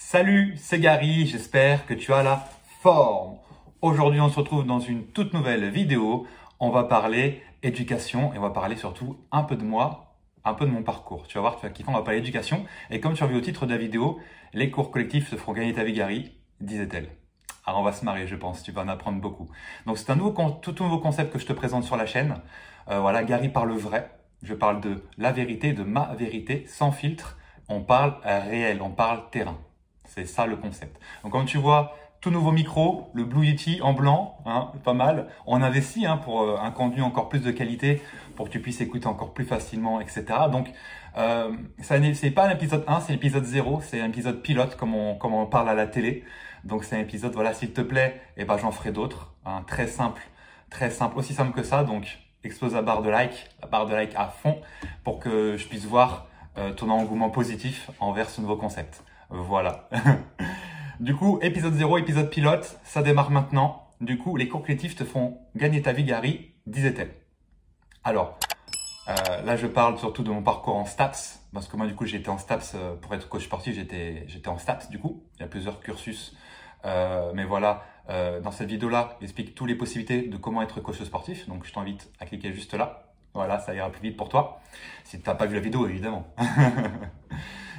Salut, c'est Gary, j'espère que tu as la forme. Aujourd'hui, on se retrouve dans une toute nouvelle vidéo. On va parler éducation et on va parler surtout un peu de moi, un peu de mon parcours. Tu vas voir, tu vas kiffer, on va parler éducation. Et comme tu as vu au titre de la vidéo, les cours collectifs te feront gagner ta vie, Gary, disait-elle. Alors on va se marrer, je pense, tu vas en apprendre beaucoup. Donc c'est un tout nouveau concept que je te présente sur la chaîne. Voilà, Gary parle vrai. Je parle de la vérité, de ma vérité, sans filtre. On parle réel, on parle terrain. C'est ça le concept. Donc comme tu vois, tout nouveau micro, le Blue Yeti en blanc, hein, pas mal. On investit pour un contenu encore plus de qualité, pour que tu puisses écouter encore plus facilement, etc. Donc c'est pas l'épisode 1, c'est l'épisode 0, c'est un épisode pilote comme on parle à la télé. Donc c'est un épisode, voilà, s'il te plaît, et ben j'en ferai d'autres. Hein, très simple, aussi simple que ça. Donc explose la barre de like à fond pour que je puisse voir ton engouement positif envers ce nouveau concept. Voilà. Du coup, épisode 0, épisode pilote, ça démarre maintenant. Du coup, les cours collectifs te font gagner ta vie, Gary, disait-elle. Alors, là, je parle surtout de mon parcours en STAPS, parce que moi, du coup, j'étais en STAPS, pour être coach sportif, j'étais en STAPS, du coup. Il y a plusieurs cursus. Mais voilà, dans cette vidéo-là, j'explique toutes les possibilités de comment être coach sportif. Donc, je t'invite à cliquer juste là. Voilà, ça ira plus vite pour toi. Si tu n'as pas vu la vidéo, évidemment.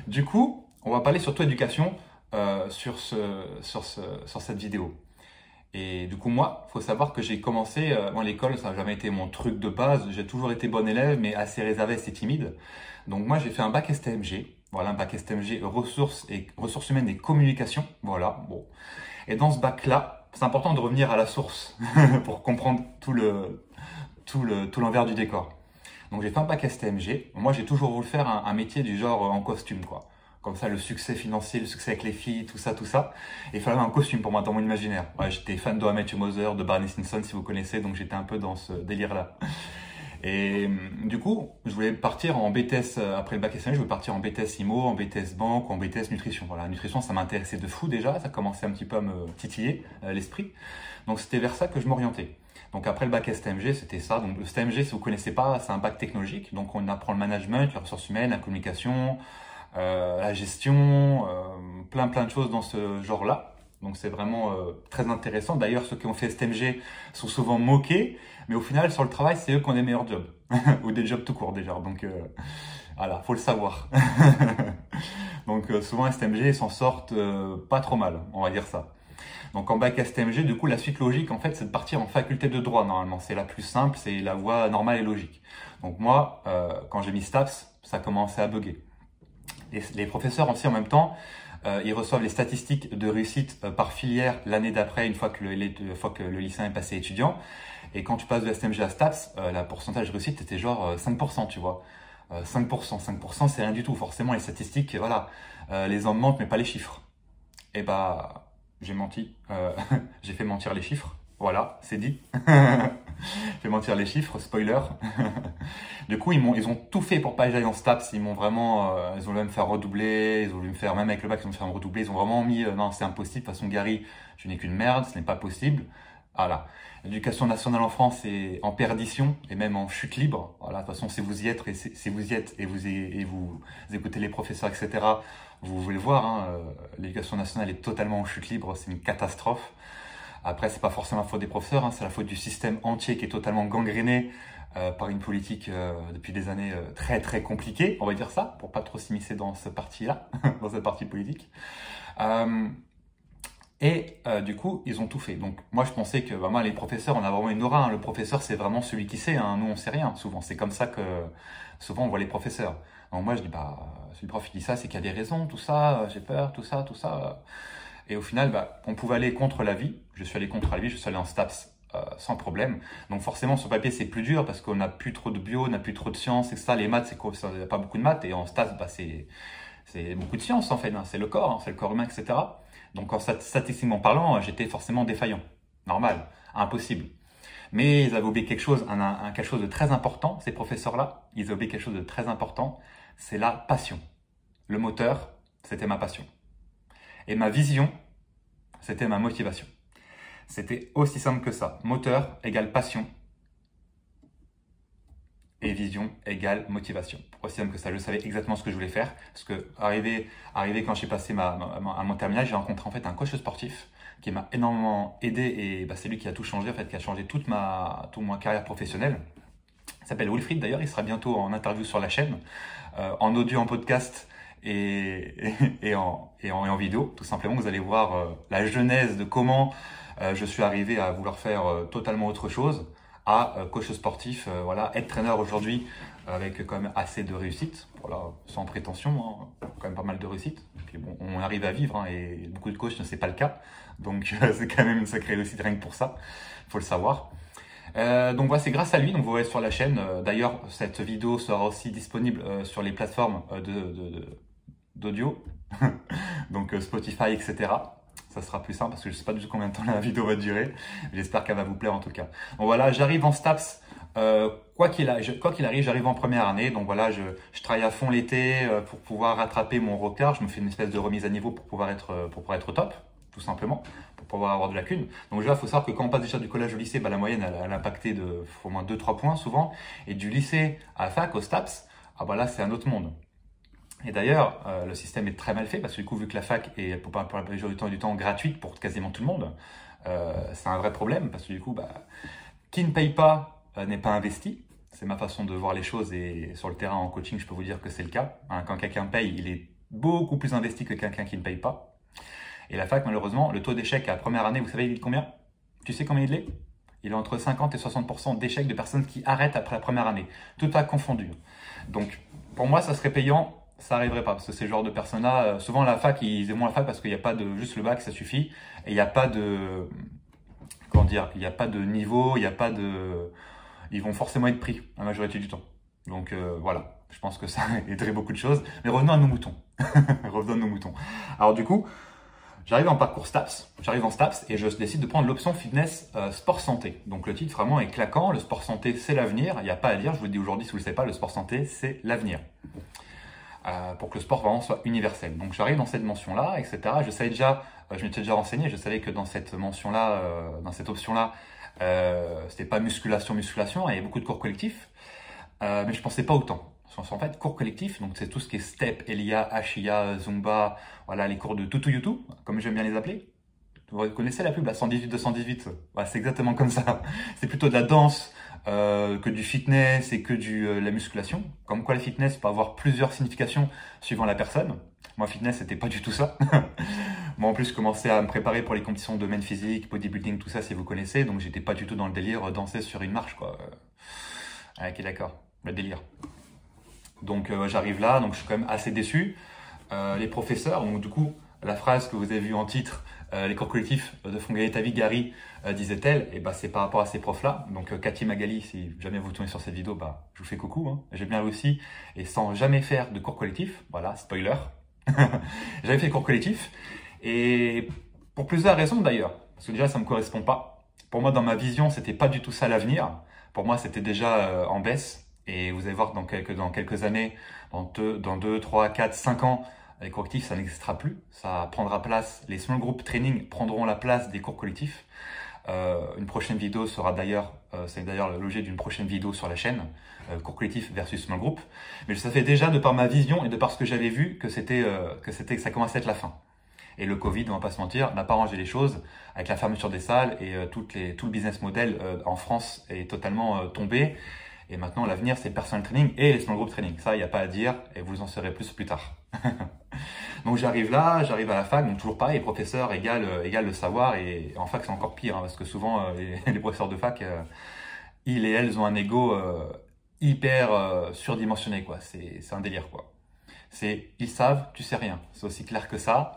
Du coup, on va parler surtout éducation sur cette vidéo. Et du coup, moi, il faut savoir que j'ai commencé, moi l'école, ça n'a jamais été mon truc de base. J'ai toujours été bon élève, mais assez réservé, assez timide. Donc moi, j'ai fait un bac STMG. Voilà, un bac STMG, ressources humaines et communication. Voilà, bon. Et dans ce bac-là, c'est important de revenir à la source pour comprendre tout l'envers du décor. Donc j'ai fait un bac STMG. Moi, j'ai toujours voulu faire un métier du genre en costume, quoi. Comme ça, le succès financier, le succès avec les filles, tout ça. Et il fallait un costume pour moi, dans mon imaginaire. Ouais, j'étais fan de How I Met Your Mother, de Barney Stinson, si vous connaissez, donc j'étais un peu dans ce délire-là. Et du coup, je voulais partir en BTS, après le bac STMG, je voulais partir en BTS IMO, en BTS banque, en BTS nutrition. Voilà, la nutrition, ça m'intéressait de fou déjà, ça commençait un petit peu à me titiller l'esprit. Donc c'était vers ça que je m'orientais. Donc après le bac STMG, c'était ça. Donc le STMG, si vous ne connaissez pas, c'est un bac technologique. Donc on apprend le management, les ressources humaines, la communication, la gestion, plein de choses dans ce genre-là. Donc c'est vraiment très intéressant. D'ailleurs, ceux qui ont fait STMG sont souvent moqués, mais au final, sur le travail, c'est eux qui ont les meilleurs jobs. Ou des jobs tout court déjà. Donc voilà, faut le savoir. Donc souvent STMG s'en sortent pas trop mal, on va dire ça. Donc en bac STMG, du coup, la suite logique, en fait, c'est de partir en faculté de droit, normalement. C'est la plus simple, c'est la voie normale et logique. Donc moi, quand j'ai mis STAPS, ça commençait à bugger. Les professeurs aussi, en même temps, ils reçoivent les statistiques de réussite par filière l'année d'après, une fois que le lycéen est passé étudiant. Et quand tu passes de STMG à STAPS, la pourcentage de réussite était genre 5%, tu vois. 5%, c'est rien du tout. Forcément, les statistiques, voilà, les hommes mentent, mais pas les chiffres. Et bah... j'ai menti, j'ai fait mentir les chiffres, voilà, c'est dit. J'ai fait mentir les chiffres, spoiler. Du coup, ils ont tout fait pour pas que j'aille en STAPS, ils ont voulu me faire redoubler, ils ont voulu me faire, même avec le bac, ils ont voulu me faire redoubler, ils ont vraiment mis, non, c'est impossible, de toute façon, Gary, je n'ai qu'une merde, ce n'est pas possible. Voilà. L'éducation nationale en France est en perdition et même en chute libre. Voilà, de toute façon, si vous y êtes et vous écoutez les professeurs, etc., vous voulez voir, hein, l'éducation nationale est totalement en chute libre, c'est une catastrophe. Après, c'est pas forcément la faute des professeurs, hein, c'est la faute du système entier qui est totalement gangréné par une politique depuis des années très compliquée, on va dire ça, pour pas trop s'immiscer dans ce parti-là, dans cette partie politique. Du coup, ils ont tout fait. Donc, moi, je pensais que moi, les professeurs, on a vraiment une aura. Hein. Le professeur, c'est vraiment celui qui sait. Hein. Nous, on sait rien, souvent. C'est comme ça que, souvent, on voit les professeurs. Donc, moi, je dis, si le prof il dit ça, c'est qu'il y a des raisons, tout ça, j'ai peur, tout ça. Et au final, on pouvait aller contre la vie. Je suis allé contre la vie, je suis allé en STAPS sans problème. Donc, forcément, sur papier, c'est plus dur parce qu'on n'a plus trop de bio, on n'a plus trop de sciences, etc. Les maths, il n'y a pas beaucoup de maths. Et en STAPS, c'est beaucoup de sciences, en fait. Hein. C'est le corps humain, etc. Donc, statistiquement parlant, j'étais forcément défaillant. Normal, impossible. Mais ils avaient oublié quelque chose de très important, ces professeurs-là. Ils avaient oublié quelque chose de très important, c'est la passion. Le moteur, c'était ma passion. Et ma vision, c'était ma motivation. C'était aussi simple que ça. Moteur égale passion et vision égale motivation. Aussi simple que ça, je savais exactement ce que je voulais faire. Parce que arrivé quand j'ai passé à mon terminal, j'ai rencontré en fait un coach sportif qui m'a énormément aidé et c'est lui qui a tout changé, en fait, qui a changé toute ma carrière professionnelle. Il s'appelle Wilfried d'ailleurs, il sera bientôt en interview sur la chaîne, en audio, en podcast et en vidéo. Tout simplement, vous allez voir la genèse de comment je suis arrivé à vouloir faire totalement autre chose, à coach sportif, voilà, être traîneur aujourd'hui avec quand même assez de réussite, voilà, sans prétention, hein, quand même pas mal de réussite. Puis bon, on arrive à vivre, hein, et beaucoup de coachs ne c'est pas le cas, donc c'est quand même une sacrée réussite rien que pour ça, il faut le savoir. Donc voilà, c'est grâce à lui, donc vous voyez sur la chaîne. D'ailleurs, cette vidéo sera aussi disponible sur les plateformes d'audio, donc Spotify, etc. Ça sera plus simple parce que je ne sais pas du tout combien de temps la vidéo va durer. J'espère qu'elle va vous plaire en tout cas. Donc voilà, j'arrive en STAPS. Quoi qu'il arrive, j'arrive en première année. Donc voilà, je travaille à fond l'été pour pouvoir rattraper mon retard. Je me fais une espèce de remise à niveau pour pouvoir être au top, tout simplement, pour pouvoir avoir de la thune. Donc déjà, il faut savoir que quand on passe déjà du collège au lycée, la moyenne, elle a impacté de au moins 2-3 points souvent. Et du lycée à la fac, au STAPS, là, c'est un autre monde. Et d'ailleurs, le système est très mal fait parce que du coup, vu que la fac est pour la majorité du temps gratuite pour quasiment tout le monde, c'est un vrai problème parce que du coup, qui ne paye pas n'est pas investi. C'est ma façon de voir les choses et sur le terrain en coaching, je peux vous dire que c'est le cas. Hein, quand quelqu'un paye, il est beaucoup plus investi que quelqu'un qui ne paye pas. Et la fac, malheureusement, le taux d'échec à la première année, vous savez, il est de combien? Tu sais combien il est? Il est entre 50 et 60% d'échecs de personnes qui arrêtent après la première année, tout a confondu. Donc, pour moi, ça serait payant. Ça n'arriverait pas parce que ces genres de personnes-là, souvent la fac, ils aiment la fac parce qu'il n'y a pas de juste le bac, ça suffit, et il n'y a pas de, comment dire, il n'y a pas de niveau, il n'y a pas de, ils vont forcément être pris la majorité du temps. Donc voilà, je pense que ça aiderait beaucoup de choses. Mais revenons à nos moutons. Revenons à nos moutons. Alors du coup, j'arrive en parcours STAPS, j'arrive en STAPS et je décide de prendre l'option fitness sport santé. Donc le titre vraiment est claquant, le sport santé c'est l'avenir, il n'y a pas à dire, je vous le dis aujourd'hui si vous ne le savez pas, le sport santé c'est l'avenir. Pour que le sport vraiment soit universel. Donc j'arrive dans cette mention-là, etc. Je savais déjà, je m'étais déjà renseigné, je savais que dans cette mention-là, dans cette option-là, c'était pas musculation, il y avait beaucoup de cours collectifs, mais je pensais pas autant. En fait, cours collectifs, donc c'est tout ce qui est step, Elia, Ashia, Zumba, voilà les cours de Tutu Yutu, comme j'aime bien les appeler. Vous connaissez la pub, la 118-218, c'est exactement comme ça. C'est plutôt de la danse, que du fitness et que la musculation. Comme quoi le fitness peut avoir plusieurs significations suivant la personne. Moi, fitness, c'était pas du tout ça. Moi, en plus, je commençais à me préparer pour les compétitions de domaine physique, bodybuilding, tout ça, si vous connaissez. Donc, j'étais pas du tout dans le délire danser sur une marche, quoi. Ok, d'accord, le délire. Donc, j'arrive là, donc je suis quand même assez déçu. Les professeurs, donc du coup, la phrase que vous avez vue en titre, les cours collectifs de Fongalet Tavi Gary, disait-elle, et c'est par rapport à ces profs-là. Donc Cathy Magali, si jamais vous tournez sur cette vidéo, je vous fais coucou. Hein. J'ai bien réussi et sans jamais faire de cours collectifs. Voilà, spoiler. J'avais fait des cours collectifs et pour plusieurs raisons d'ailleurs. Parce que déjà, ça me correspond pas. Pour moi, dans ma vision, c'était pas du tout ça l'avenir. Pour moi, c'était déjà en baisse. Et vous allez voir dans quelques années, dans 2, 3, 4, 5 ans, les cours collectifs, ça n'existera plus. Ça prendra place, les small group training prendront la place des cours collectifs. Une prochaine vidéo sera d'ailleurs, c'est d'ailleurs l'objet d'une prochaine vidéo sur la chaîne, cours collectif versus small group. Mais je savais déjà de par ma vision et de par ce que j'avais vu que ça commençait à être la fin. Et le Covid, on va pas se mentir, n'a pas arrangé les choses avec la fermeture des salles et tout le business model en France est totalement tombé. Et maintenant, l'avenir, c'est le personal training et les small group training. Ça, il n'y a pas à dire et vous en saurez plus tard. Donc, j'arrive là, j'arrive à la fac, donc toujours pareil, professeur égale le savoir. Et en fac, c'est encore pire, hein, parce que souvent, les professeurs de fac, ils et elles ont un ego hyper surdimensionné, quoi. C'est un délire, quoi. Ils savent, tu sais rien. C'est aussi clair que ça.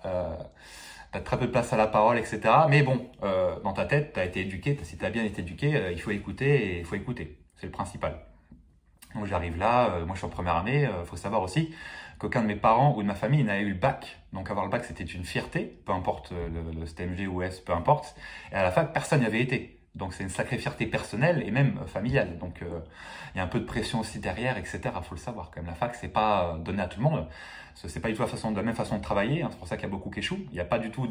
Tu as très peu de place à la parole, etc. Mais bon, dans ta tête, tu as été éduqué. Si tu as bien été éduqué, il faut écouter et il faut écouter. C'est le principal. Donc j'arrive là, moi je suis en première année, faut savoir aussi qu'aucun de mes parents ou de ma famille n'avait eu le bac. Donc avoir le bac c'était une fierté, peu importe le STMG ou S, peu importe. Et à la fac, personne n'y avait été. Donc c'est une sacrée fierté personnelle et même familiale. Donc il y a un peu de pression aussi derrière, etc. Faut le savoir quand même. La fac c'est pas donné à tout le monde. C'est pas du tout la même façon de travailler. Hein. C'est pour ça qu'il y a beaucoup qui échouent. Il n'y a pas du tout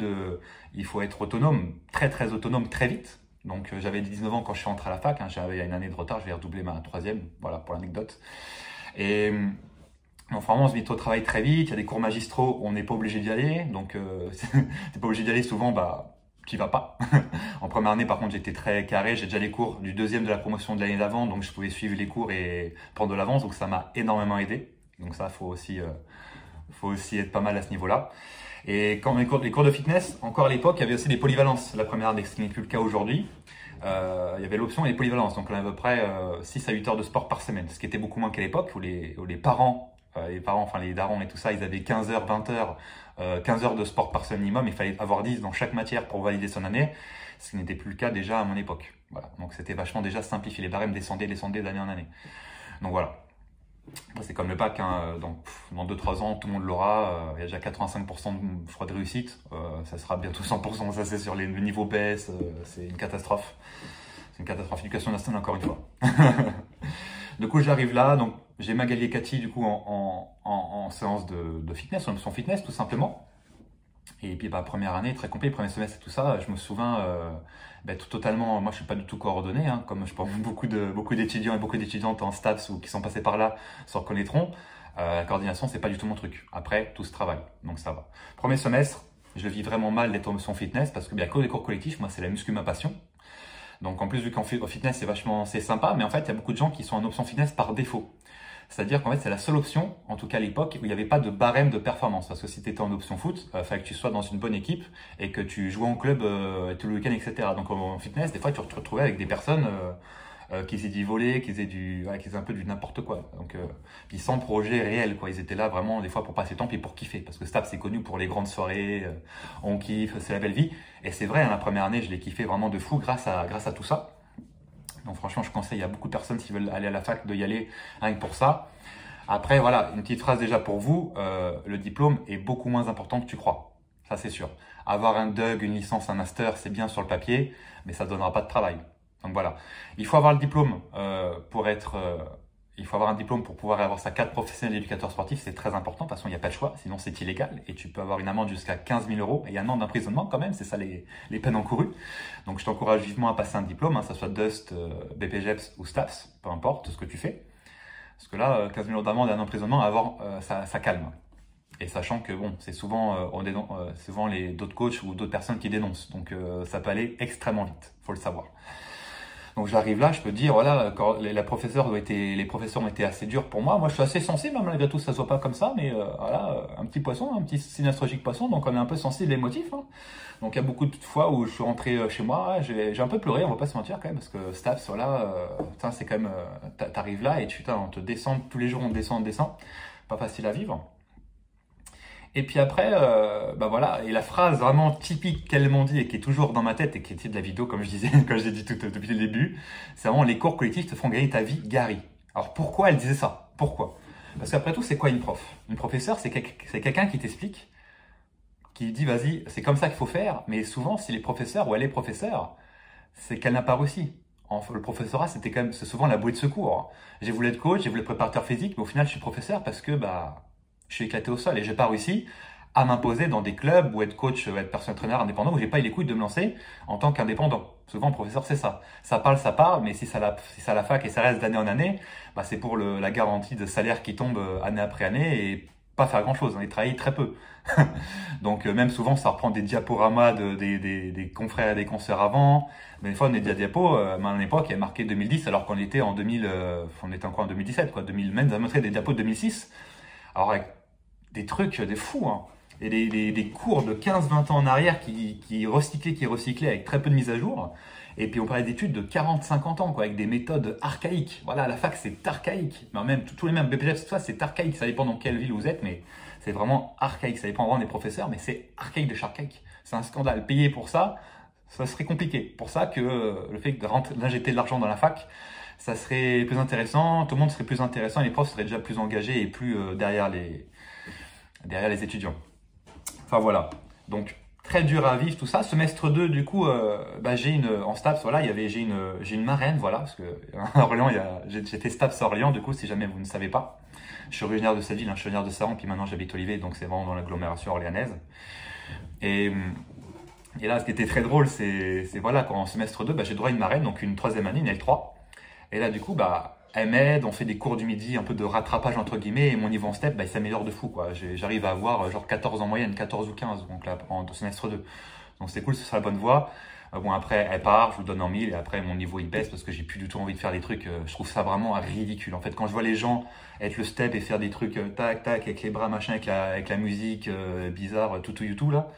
il faut être autonome, très autonome, très vite. Donc j'avais 19 ans quand je suis rentré à la fac, hein, j'avais une année de retard, je vais redoubler ma troisième, voilà pour l'anecdote. Et donc vraiment on se met au travail très vite, il y a des cours magistraux, on n'est pas obligé d'y aller, donc t'es pas obligé d'y aller souvent, bah tu vas pas. En première année par contre j'étais très carré, j'ai déjà les cours du deuxième de la promotion de l'année d'avant, donc je pouvais suivre les cours et prendre de l'avance, donc ça m'a énormément aidé. Donc ça faut aussi être pas mal à ce niveau-là. Et quand les cours de fitness, encore à l'époque, il y avait aussi des polyvalences. La première année, ce n'est plus le cas aujourd'hui. Il y avait l'option et les polyvalences. Donc on avait à peu près 6 à 8 heures de sport par semaine, ce qui était beaucoup moins qu'à l'époque où les parents, enfin les darons et tout ça, ils avaient 15 heures, 20 heures, 15 heures de sport par semaine minimum. Il fallait avoir 10 dans chaque matière pour valider son année, ce qui n'était plus le cas déjà à mon époque. Voilà. Donc c'était vachement déjà simplifié. Les barèmes descendaient d'année en année. Donc voilà. C'est comme le bac, hein, dans 2-3 ans, tout le monde l'aura. Il y a déjà 85% je crois, de réussite. Ça sera bientôt 100%. Ça, c'est sur le niveau baisse. C'est une catastrophe. C'est une catastrophe. Éducation nationale, encore une fois. Du coup, j'arrive là. Donc, j'ai Magali et Cathy, du coup, en séance de fitness, en option fitness, tout simplement. Et puis, première année, très compliqué, premier semestre et tout ça. Je me souviens, totalement, moi je suis pas du tout coordonné, hein, comme je pense beaucoup d'étudiants et beaucoup d'étudiantes en STAPS ou qui sont passés par là se reconnaîtront. La coordination, c'est pas du tout mon truc. Après, tout se travaille, donc ça va. Premier semestre, je le vis vraiment mal d'être en option fitness parce que bien, que des cours collectifs, moi c'est la muscu ma passion. Donc en plus, vu qu'en fitness, c'est sympa, mais en fait, il y a beaucoup de gens qui sont en option fitness par défaut. C'est-à-dire qu'en fait, c'est la seule option, en tout cas à l'époque, où il n'y avait pas de barème de performance. Parce que si tu étais en option foot, il fallait que tu sois dans une bonne équipe et que tu jouais en club tout le week-end, etc. Donc en fitness, des fois, tu te retrouvais avec des personnes qui faisaient du volley, qui faisaient un peu du n'importe quoi. Donc, puis sans projet réel, quoi. Ils étaient là vraiment, des fois, pour passer le temps puis pour kiffer. Parce que STAPS, c'est connu pour les grandes soirées, on kiffe, c'est la belle vie. Et c'est vrai, hein, la première année, je l'ai kiffé vraiment de fou grâce à tout ça. Donc franchement, je conseille à beaucoup de personnes qui veulent aller à la fac d'y aller rien que pour ça. Après, voilà, une petite phrase déjà pour vous. Le diplôme est beaucoup moins important que tu crois. Ça, c'est sûr. Avoir un DUG, une licence, un master, c'est bien sur le papier, mais ça ne donnera pas de travail. Donc voilà. Il faut avoir le diplôme il faut avoir un diplôme pour pouvoir avoir sa carte professionnelle d'éducateur sportif. C'est très important. De toute façon, il n'y a pas de choix. Sinon, c'est illégal. Et tu peux avoir une amende jusqu'à 15 000 euros. Et un an d'emprisonnement quand même. C'est ça les peines encourues. Donc, je t'encourage vivement à passer un diplôme, hein, ça soit DUST, BPGEPS ou STAPS. Peu importe ce que tu fais. Parce que là, 15 000 euros d'amende et un emprisonnement, ça calme. Et sachant que bon, c'est souvent, d'autres coachs ou d'autres personnes qui dénoncent. Donc, ça peut aller extrêmement vite. Faut le savoir. Donc j'arrive là, je peux te dire, voilà, quand les professeurs ont été assez durs pour moi. Moi, je suis assez sensible, hein, malgré tout, ça se voit pas comme ça, mais voilà, un petit poisson, un petit signe astrologique poisson, donc on est un peu sensible et émotif. Hein. Donc il y a beaucoup de fois où je suis rentré chez moi, j'ai un peu pleuré, on va pas se mentir quand même, parce que STAPS, voilà, c'est quand même, t'arrives là et on te descend tous les jours, on descend, pas facile à vivre. Et puis après, voilà, et la phrase vraiment typique qu'elles m'ont dit et qui est toujours dans ma tête et qui était de la vidéo, comme je disais, comme j'ai dit depuis le début, c'est vraiment les cours collectifs te font gagner ta vie, Gary. Alors pourquoi elle disait ça? Pourquoi? Parce qu'après tout, c'est quoi une prof? Une professeure, c'est quelqu'un qui t'explique, qui dit vas-y, c'est comme ça qu'il faut faire, mais souvent, si les professeurs ou elle est professeure, c'est qu'elle n'a pas réussi. Le professorat, c'est souvent la bouée de secours. J'ai voulu être coach, j'ai voulu être préparateur physique, mais au final, je suis professeur parce que, je suis éclaté au sol et j'ai pas réussi à m'imposer dans des clubs ou être coach, ou être personal trainer indépendant où j'ai pas eu les couilles de me lancer en tant qu'indépendant. Souvent, professeur, c'est ça. Ça parle, mais si ça la fac et ça reste d'année en année, c'est pour la garantie de salaire qui tombe année après année et pas faire grand chose, hein, et travailler très peu. Donc, même souvent, ça reprend des diaporamas des confrères et des consoeurs avant. Mais des fois, on est des diapos, à une époque, il y a marqué 2010 alors qu'on était en 2000, on était encore en 2017, quoi. 2000, même, ça montrait des diapos de 2006. Alors, avec des trucs, des fous, hein. Et des cours de 15-20 ans en arrière qui recyclaient avec très peu de mise à jour. Et puis on parlait d'études de 40-50 ans, quoi, avec des méthodes archaïques. Voilà, la fac, c'est archaïque. Mais même, tous les mêmes BPGEPS, tout ça, c'est archaïque. Ça dépend dans quelle ville vous êtes, mais c'est vraiment archaïque. Ça dépend vraiment des professeurs, mais c'est archaïque de chez archaïque. C'est un scandale. Payer pour ça, ça serait compliqué. Pour ça que le fait d'injecter de l'argent dans la fac, ça serait plus intéressant, tout le monde serait plus intéressant, et les profs seraient déjà plus engagés et plus derrière les étudiants. Enfin voilà, donc très dur à vivre tout ça. Semestre 2, du coup, en STAPS, voilà, j'ai une marraine, voilà, parce que à Orléans, j'ai fait STAPS à Orléans, du coup, si jamais vous ne savez pas. Je suis originaire de cette ville, hein, je suis originaire de Saran, puis maintenant j'habite Olivet, donc c'est vraiment dans l'agglomération orléanaise. Et Et là, ce qui était très drôle, c'est voilà, qu'en semestre 2, bah, j'ai droit à une marraine, donc une troisième année, une L3. Et là, du coup, bah, elle m'aide, on fait des cours du midi, un peu de rattrapage entre guillemets, et mon niveau en step, bah, il s'améliore de fou, quoi. J'arrive à avoir genre 14 en moyenne, 14 ou 15, donc là, en semestre 2. Donc c'est cool, c'est sur la bonne voie. Bon, après, elle part, je vous donne en 1000, et après, mon niveau, il baisse parce que j'ai plus du tout envie de faire des trucs. Je trouve ça vraiment ridicule. En fait, quand je vois les gens être le step et faire des trucs tac, tac, avec les bras, machin, avec la musique bizarre, tout, YouTube, là,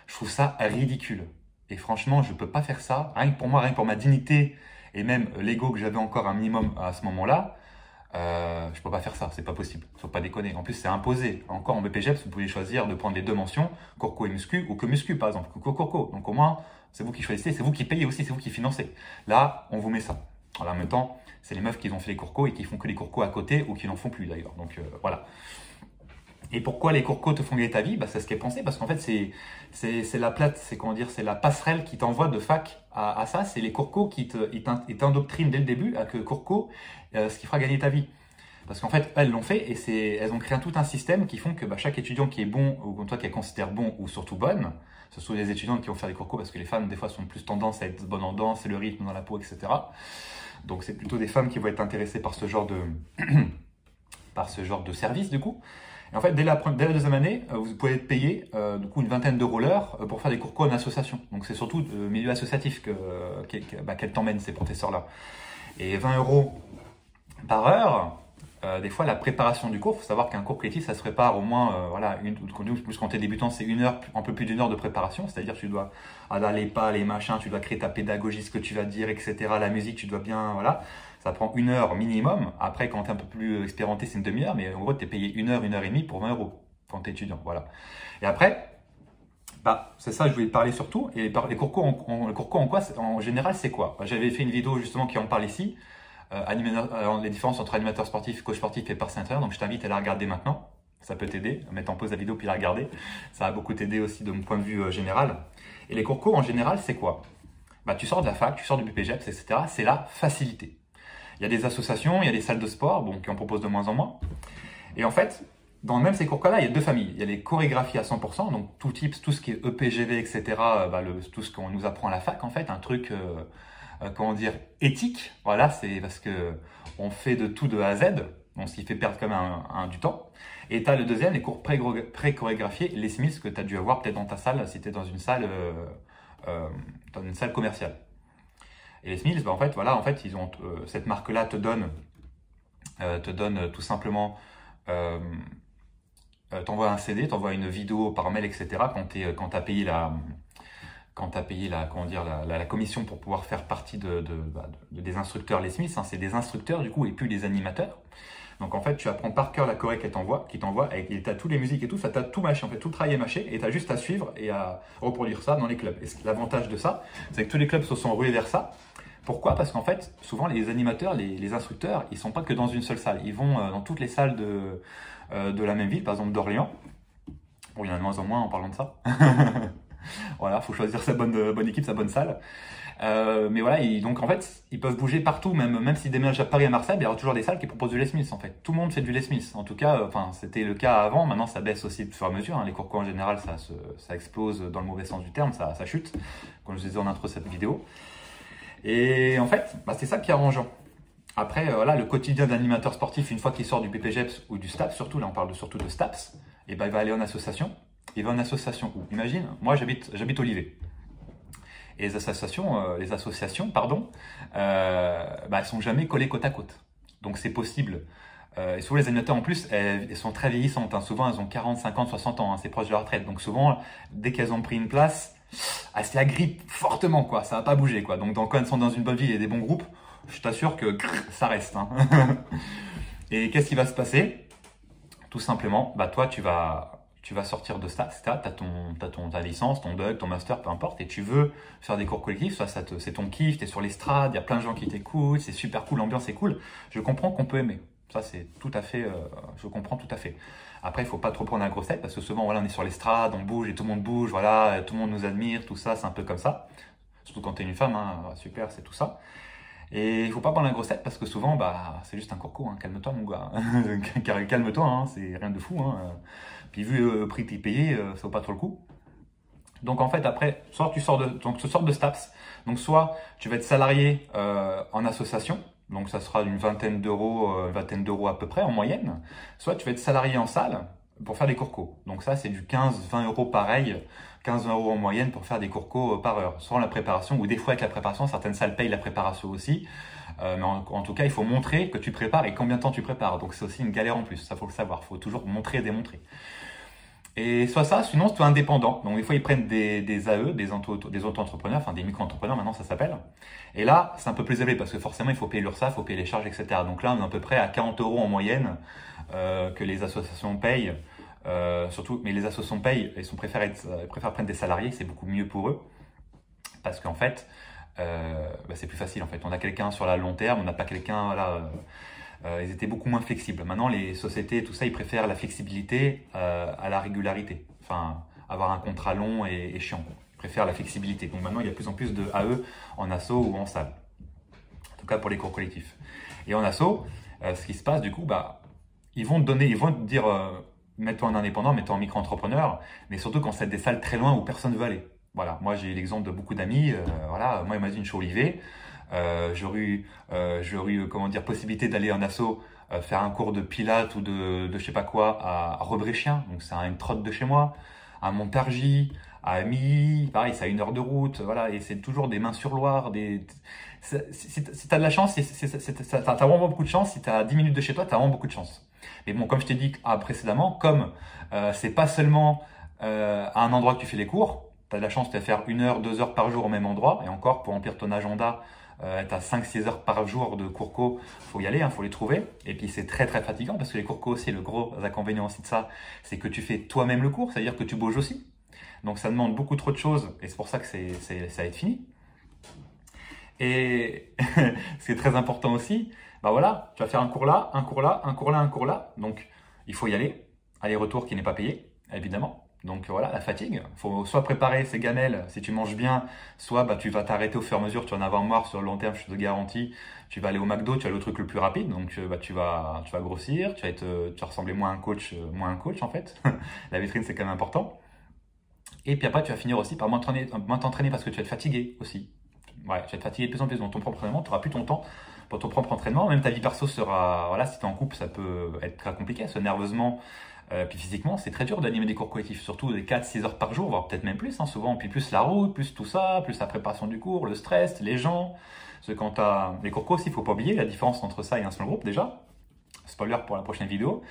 je trouve ça ridicule. Et franchement, je peux pas faire ça. Rien que pour moi, rien que pour ma dignité et même l'ego que j'avais encore un minimum à ce moment-là, je peux pas faire ça, c'est pas possible. Faut pas déconner. En plus, c'est imposé. Encore en BPGEPS, vous pouvez choisir de prendre les deux mentions, Courco et Muscu, ou que Muscu, par exemple, Courco. Donc au moins, c'est vous qui choisissez, c'est vous qui payez aussi, c'est vous qui financez. Là, on vous met ça. Alors en même temps, c'est les meufs qui ont fait les Courco et qui font que les Courco à côté, ou qui n'en font plus d'ailleurs. Donc voilà. Et pourquoi les Courco te font gagner ta vie? Bah, c'est ce qui est pensé, parce qu'en fait, c'est la plate, c'est comment dire, c'est la passerelle qui t'envoie de fac à ça. C'est les Courco qui ils t'indoctrinent dès le début à que Courco, ce qui fera gagner ta vie. Parce qu'en fait, elles l'ont fait et elles ont créé tout un système qui font que bah, chaque étudiant qui est bon, ou comme toi, qu'elles considèrent bon ou surtout bonne, ce sont les étudiantes qui vont faire des Courco, parce que les femmes, des fois, sont plus tendance à être bonnes en danse, c'est le rythme dans la peau, etc. Donc, c'est plutôt des femmes qui vont être intéressées par ce genre de, par ce genre de service, du coup. Et en fait, dès la deuxième année, vous pouvez être payé du coup une vingtaine d'euros l'heure pour faire des cours en association. Donc c'est surtout le milieu associatif qu'elle t'emmène, ces professeurs-là. Et 20 euros par heure, des fois la préparation du cours, il faut savoir qu'un cours collectif, ça se prépare au moins, voilà, plus quand tu es débutant, c'est une heure, un peu plus d'une heure de préparation. C'est-à-dire que tu dois aller les pas, les machins, tu dois créer ta pédagogie, ce que tu vas dire, etc. La musique, tu dois bien, voilà. Ça prend une heure minimum. Après, quand tu es un peu plus expérimenté, c'est une demi-heure. Mais en gros, tu es payé une heure et demie pour 20 euros quand tu es étudiant. Voilà. Et après, bah, c'est ça que je voulais te parler surtout. Et les cours en quoi, en général, c'est quoi? J'avais fait une vidéo justement qui en parle ici. Les différences entre animateur sportif, coach sportif et personal trainer. Donc, je t'invite à la regarder maintenant. Ça peut t'aider. Mettre en pause la vidéo puis la regarder. Ça va beaucoup t'aider aussi de mon point de vue général. Et les cours en général, c'est quoi? Bah, tu sors de la fac, tu sors du BPGEPS, etc. C'est la facilité. Il y a des associations, il y a des salles de sport bon, qui en proposent de moins en moins. Et en fait, dans même ces cours-là, il y a deux familles. Il y a les chorégraphies à 100%, donc tout type, tout ce qui est EPGV, etc., tout ce qu'on nous apprend à la fac, en fait, un truc, comment dire, éthique. Voilà, c'est parce que on fait de tout de A à Z, donc ce qui fait perdre quand même du temps. Et tu as le deuxième, les cours pré-chorégraphiés, les Smiths, que tu as dû avoir peut-être dans ta salle, si tu es dans une salle commerciale. Et les Smiths, bah en fait, voilà, en fait, ils ont cette marque-là te donne tout simplement, t'envoie un CD, t'envoie une vidéo par mail, etc. Quand t'as payé comment dire, la commission pour pouvoir faire partie des instructeurs, les Smiths, hein, c'est des instructeurs du coup et plus des animateurs. Donc en fait, tu apprends par cœur la choré qui t'envoie, et tu as toutes les musiques et tout, ça t'a tout mâché, en fait, tout travaillé mâché, et tu as juste à suivre et à reproduire ça dans les clubs. Et l'avantage de ça, c'est que tous les clubs se sont roulés vers ça. Pourquoi? Parce qu'en fait, souvent les animateurs, les instructeurs, ils sont pas que dans une seule salle. Ils vont dans toutes les salles de la même ville, par exemple d'Orléans. Bon, il y en a de moins en moins en parlant de ça. Voilà, faut choisir sa bonne équipe, sa bonne salle. Mais voilà, donc en fait, ils peuvent bouger partout, même s'ils déménagent à Paris, à Marseille, il y aura toujours des salles qui proposent du Les Smiths en fait. Tout le monde fait du Les Smiths. En tout cas, enfin, c'était le cas avant, maintenant ça baisse aussi au fur et à mesure. Hein. Les cours en général, ça explose dans le mauvais sens du terme, ça chute, comme je disais en intro de cette vidéo. Et en fait, bah, c'est ça qui est arrangeant. Après, voilà, le quotidien d'animateur sportif, une fois qu'il sort du BPGEPS ou du STAPS, surtout, là on parle surtout de STAPS, et ben il va aller en association. Il va en association où? Imagine, moi j'habite Olivet. Et les associations, pardon, elles sont jamais collées côte à côte. Donc c'est possible. Et souvent les animateurs en plus, elles sont très vieillissantes. Hein. Souvent elles ont 40, 50, 60 ans. Hein. C'est proche de la retraite. Donc souvent, dès qu'elles ont pris une place, elles se la grippent fortement, quoi. Ça va pas bouger, quoi. Donc quand elles sont dans une bonne ville et des bons groupes, je t'assure que ça reste. Hein. Et qu'est-ce qui va se passer? Tout simplement, bah toi tu vas sortir de ça, tu as ta licence, ton DUG, ton master, peu importe, et tu veux faire des cours collectifs, soit c'est ton kiff, tu es sur l'estrade, il y a plein de gens qui t'écoutent, c'est super cool, l'ambiance est cool. Je comprends qu'on peut aimer. Ça, c'est tout à fait, je comprends tout à fait. Après, il faut pas trop prendre la grossette, parce que souvent, voilà, on est sur l'estrade, on bouge et tout le monde bouge, voilà, tout le monde nous admire, tout ça, c'est un peu comme ça. Surtout quand tu es une femme, hein, super, c'est tout ça. Et il faut pas prendre la grossette parce que souvent, bah, c'est juste un coco, hein. Calme-toi mon gars. Calme-toi, hein. C'est rien de fou. Hein. Puis vu le prix que tu payé, ça vaut pas trop le coup. Donc en fait, après, soit tu sors de STAPS, donc soit tu vas être salarié en association, donc ça sera une vingtaine d'euros à peu près en moyenne, soit tu vas être salarié en salle pour faire des cours co. Donc ça, c'est du 15-20 euros pareil, 15-20 euros en moyenne pour faire des cours co par heure, sans la préparation, ou des fois avec la préparation, certaines salles payent la préparation aussi, mais en tout cas, il faut montrer que tu prépares et combien de temps tu prépares, donc c'est aussi une galère en plus, ça faut le savoir, il faut toujours montrer et démontrer. Et soit ça, sinon tu es indépendant. Donc des fois ils prennent des AE, des auto-entrepreneurs, enfin des micro-entrepreneurs maintenant ça s'appelle. Et là c'est un peu plus élevé parce que forcément il faut payer l'URSSAF, il faut payer les charges, etc. Donc là on est à peu près à 40 euros en moyenne que les associations payent. Surtout, mais les associations payent, ils préfèrent prendre des salariés, c'est beaucoup mieux pour eux. Parce qu'en fait, c'est plus facile en fait. On a quelqu'un sur la long terme, on n'a pas quelqu'un voilà, ils étaient beaucoup moins flexibles. Maintenant, les sociétés, tout ça, ils préfèrent la flexibilité à la régularité. Enfin, avoir un contrat long et chiant. Ils préfèrent la flexibilité. Donc maintenant, il y a de plus en plus de AE en asso ou en salle. En tout cas pour les cours collectifs. Et en asso, ce qui se passe, du coup, ils vont te dire, mets-toi en indépendant, mets-toi en micro-entrepreneur, mais surtout quand c'est des salles très loin où personne ne veut aller. Voilà, moi j'ai l'exemple de beaucoup d'amis. Voilà, moi imagine, je suis Olivier. J'aurais eu comment dire, possibilité d'aller en asso faire un cours de pilates ou de je sais pas quoi à Rebréchien, donc c'est à une trotte de chez moi, à Montargis, à Milly, pareil, c'est à 1 heure de route, voilà, et c'est toujours des mains sur Loire, si t'as de la chance, t'as vraiment beaucoup de chance, si t'as 10 minutes de chez toi, t'as vraiment beaucoup de chance. Mais bon, comme je t'ai dit précédemment, comme c'est pas seulement à un endroit que tu fais les cours, t'as de la chance de faire 1 heure, 2 heures par jour au même endroit, et encore, pour remplir ton agenda, t'as 5-6 heures par jour de cours co, faut y aller, faut les trouver. Et puis c'est très très fatigant parce que les cours co aussi, le gros inconvénient aussi de ça, c'est que tu fais toi-même le cours, c'est-à-dire que tu bouges aussi. Donc ça demande beaucoup trop de choses et c'est pour ça que ça va être fini. Et ce qui est très important aussi, voilà, tu vas faire un cours là, un cours là, un cours là, un cours là. Donc il faut y aller, aller-retour qui n'est pas payé, évidemment. Donc voilà, la fatigue. Il faut soit préparer ses gamelles si tu manges bien, soit tu vas t'arrêter au fur et à mesure, tu vas en avoir marre sur le long terme, je te garantis. Tu vas aller au McDo, tu vas aller au truc le plus rapide, donc tu vas grossir, tu vas ressembler moins à un coach en fait. La vitrine c'est quand même important. Et puis après tu vas finir aussi par moins t'entraîner parce que tu vas être fatigué aussi. Ouais, tu vas être fatigué de plus en plus dans ton propre entraînement, tu n'auras plus ton temps pour ton propre entraînement. Même ta vie perso sera, voilà, si tu es en couple, ça peut être très compliqué, parce que nerveusement. Puis physiquement, c'est très dur d'animer des cours collectifs, surtout des 4-6 heures par jour, voire peut-être même plus, hein, souvent. Puis plus la route, plus tout ça, plus la préparation du cours, le stress, les gens. Parce que quand tu as les cours co aussi, il ne faut pas oublier la différence entre ça et un seul groupe déjà. Spoiler pour la prochaine vidéo.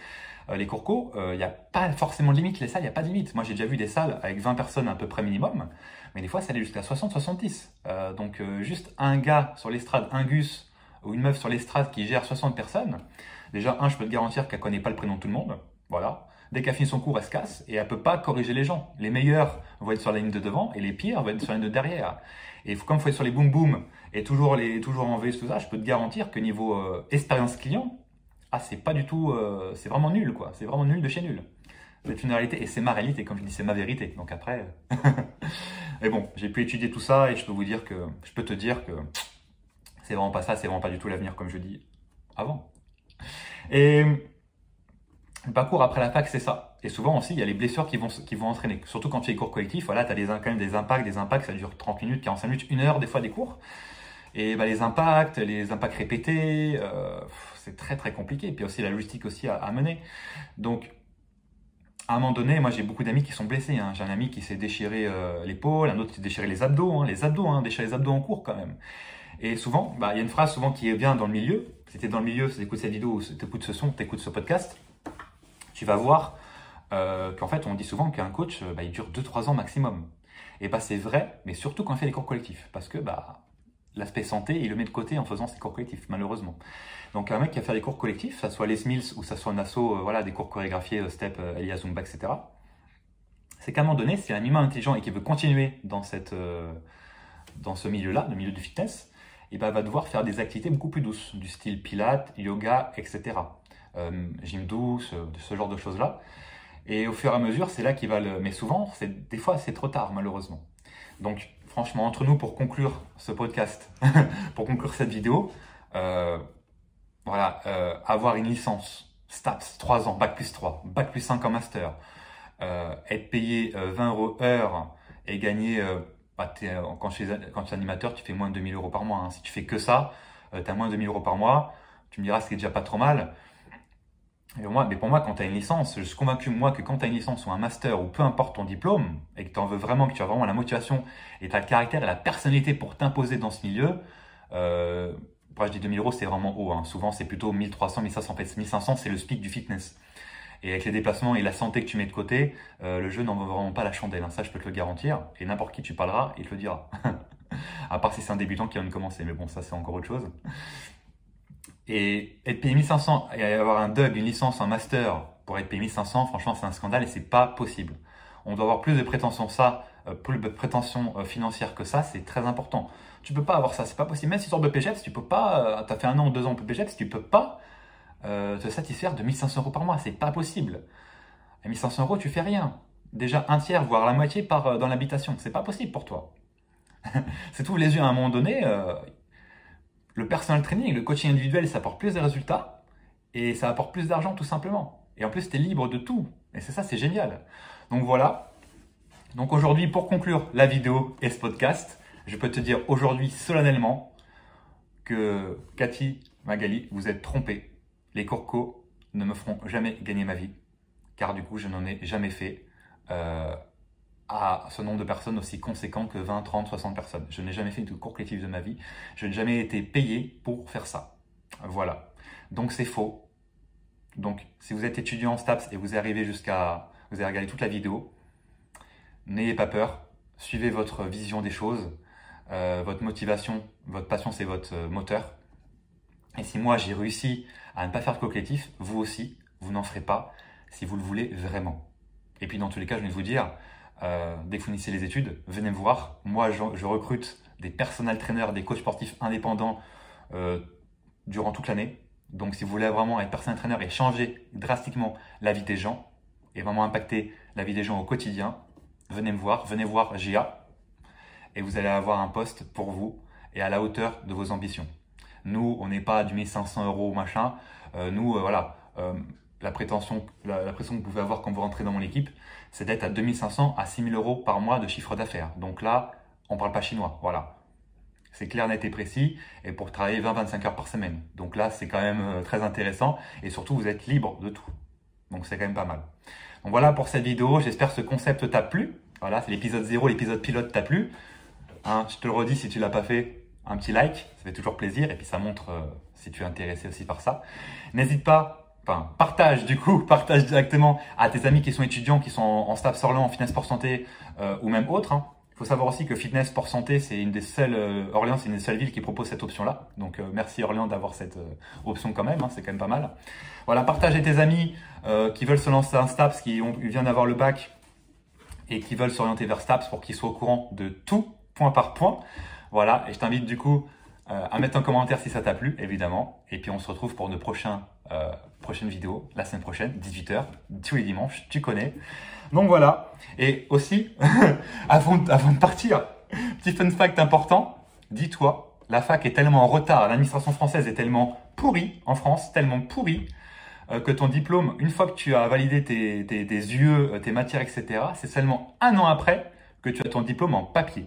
Les cours co, il n'y a pas forcément de limite. Les salles, il n'y a pas de limite. Moi, j'ai déjà vu des salles avec 20 personnes à peu près minimum, mais des fois, ça allait jusqu'à 60-70. Donc, juste un gars sur l'estrade, un gus, ou une meuf sur l'estrade qui gère 60 personnes, déjà, je peux te garantir qu'elle ne connaît pas le prénom de tout le monde. Voilà. Dès qu'elle finit son cours, elle se casse et elle ne peut pas corriger les gens. Les meilleurs vont être sur la ligne de devant et les pires vont être sur la ligne de derrière. Et comme il faut être sur les boom boom et toujours en V, tout ça, je peux te garantir que niveau expérience client, c'est pas du tout, c'est vraiment nul quoi. C'est vraiment nul de chez nul. C'est une réalité et c'est ma réalité, comme je dis, c'est ma vérité. Donc après, mais bon, j'ai pu étudier tout ça et je peux te dire que c'est vraiment pas ça, c'est vraiment pas du tout l'avenir comme je dis avant. Et le parcours après la fac, c'est ça. Et souvent aussi, il y a les blessures qui vont entraîner. Surtout quand tu fais des cours collectifs, voilà, tu as quand même des impacts, ça dure 30 minutes, 45 minutes, 1 heure des fois des cours. Et les impacts répétés, c'est très très compliqué. Et puis aussi la logistique aussi à mener. Donc, à un moment donné, moi j'ai beaucoup d'amis qui sont blessés. Hein. J'ai un ami qui s'est déchiré l'épaule, un autre qui s'est déchiré les abdos. Déchirer les abdos en cours quand même. Et souvent, il y a une phrase souvent qui vient dans le milieu. Si tu es dans le milieu, si tu écoutes cette vidéo, si tu écoutes ce son, tu écoutes ce podcast, tu vas voir qu'en fait, on dit souvent qu'un coach, il dure 2-3 ans maximum. Et c'est vrai, mais surtout quand on fait des cours collectifs. Parce que l'aspect santé, il le met de côté en faisant ses cours collectifs, malheureusement. Donc un mec qui va faire des cours collectifs, ça soit les Mills ou ça soit un asso, des cours chorégraphiés, step, Elia Zumba, etc. C'est qu'à un moment donné, si un humain intelligent et qui veut continuer dans ce milieu-là, le milieu du fitness, va devoir faire des activités beaucoup plus douces, du style pilates, yoga, etc. Gym douce, ce genre de choses-là. Et au fur et à mesure, c'est là qu'il va le... Mais souvent, des fois, c'est trop tard, malheureusement. Donc, franchement, entre nous, pour conclure ce podcast, pour conclure cette vidéo, avoir une licence, STAPS, 3 ans, Bac+3, Bac+5 en master, être payé 20 € heure et gagner, quand tu es animateur, tu fais moins de 2000 euros par mois. Hein. Si tu fais que ça, tu as moins de 2000 euros par mois. Tu me diras, ce qui est déjà pas trop mal. Mais pour moi, quand tu as une licence, je suis convaincu, moi, que quand tu as une licence ou un master, ou peu importe ton diplôme, et que tu en veux vraiment, que tu as vraiment la motivation, et tu as le caractère et la personnalité pour t'imposer dans ce milieu, je dis 2000 euros, c'est vraiment haut. Hein. Souvent, c'est plutôt 1300, 1500. En fait, 1500, c'est le SPIC du fitness. Et avec les déplacements et la santé que tu mets de côté, le jeu n'en vaut vraiment pas la chandelle. Hein. Ça, je peux te le garantir. Et n'importe qui tu parleras, il te le dira. À part si c'est un débutant qui vient de commencer. Mais bon, ça, c'est encore autre chose. Et être payé 1500 et avoir un DUG, une licence, un master pour être payé 1500, franchement, c'est un scandale et c'est pas possible. On doit avoir plus de prétentions plus de prétentions financières que ça, c'est très important. Tu peux pas avoir ça, c'est pas possible. Même si tu sors de BPGEPS, tu peux pas, tu as fait 1 an ou 2 ans de BPGEPS, tu peux pas te satisfaire de 1500 euros par mois, c'est pas possible. À 1500 euros, tu fais rien. Déjà un tiers, voire la moitié part dans l'habitation, c'est pas possible pour toi. C'est tout les yeux à un moment donné. Le personal training, le coaching individuel, ça apporte plus de résultats et ça apporte plus d'argent tout simplement. Et en plus, tu es libre de tout. Et c'est ça, c'est génial. Donc voilà. Donc aujourd'hui, pour conclure la vidéo et ce podcast, je peux te dire aujourd'hui solennellement que Cathy, Magali, vous êtes trompés. Les corcos ne me feront jamais gagner ma vie, car du coup, je n'en ai jamais fait à ce nombre de personnes aussi conséquent que 20, 30, 60 personnes. Je n'ai jamais fait de cours collectif de ma vie. Je n'ai jamais été payé pour faire ça. Voilà. Donc c'est faux. Donc si vous êtes étudiant en STAPS et vous avez regardé toute la vidéo, n'ayez pas peur. Suivez votre vision des choses, votre motivation, votre passion, c'est votre moteur. Et si moi j'ai réussi à ne pas faire de cours collectif, vous aussi, vous n'en ferez pas si vous le voulez vraiment. Et puis dans tous les cas, je vais vous dire, dès que vous finissez les études, venez me voir. Moi, je recrute des personal trainers, des coachs sportifs indépendants durant toute l'année. Donc, si vous voulez vraiment être personal trainer et changer drastiquement la vie des gens et vraiment impacter la vie des gens au quotidien, venez me voir, venez voir GA et vous allez avoir un poste pour vous et à la hauteur de vos ambitions. Nous, on n'est pas à du 1500 euros machin. Voilà. La pression que vous pouvez avoir quand vous rentrez dans mon équipe, c'est d'être à 2500 à 6000 euros par mois de chiffre d'affaires. Donc là, on ne parle pas chinois. Voilà. C'est clair, net et précis. Et pour travailler 20-25 heures par semaine. Donc là, c'est quand même très intéressant. Et surtout, vous êtes libre de tout. Donc c'est quand même pas mal. Donc voilà pour cette vidéo. J'espère que ce concept t'a plu. Voilà, c'est l'épisode 0, l'épisode pilote t'a plu. Hein, je te le redis, si tu ne l'as pas fait, un petit like. Ça fait toujours plaisir. Et puis ça montre si tu es intéressé aussi par ça. N'hésite pas. Partage directement à tes amis qui sont étudiants, qui sont en STAPS Orléans, en fitness sport santé ou même autres. Hein. Il faut savoir aussi que fitness sport santé, c'est une des seules, Orléans, c'est une des seules villes qui propose cette option-là. Donc merci Orléans d'avoir cette option quand même, hein, c'est quand même pas mal. Voilà, partage à tes amis qui veulent se lancer un STAPS, qui viennent d'avoir le bac et qui veulent s'orienter vers STAPS pour qu'ils soient au courant de tout, point par point. Voilà, et je t'invite du coup à mettre un commentaire si ça t'a plu, évidemment. Et puis on se retrouve pour de prochaines vidéos, la semaine prochaine, 18 h, tous les dimanches, tu connais. Donc voilà. Et aussi, avant de partir, petit fun fact important, dis-toi, la fac est tellement en retard, l'administration française est tellement pourrie en France, tellement pourrie, que ton diplôme, une fois que tu as validé tes UE, tes matières, etc., c'est seulement 1 an après que tu as ton diplôme en papier.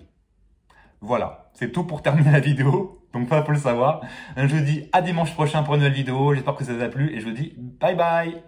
Voilà, c'est tout pour terminer la vidéo. Donc, pas pour le savoir. Je vous dis à dimanche prochain pour une nouvelle vidéo. J'espère que ça vous a plu et je vous dis bye bye.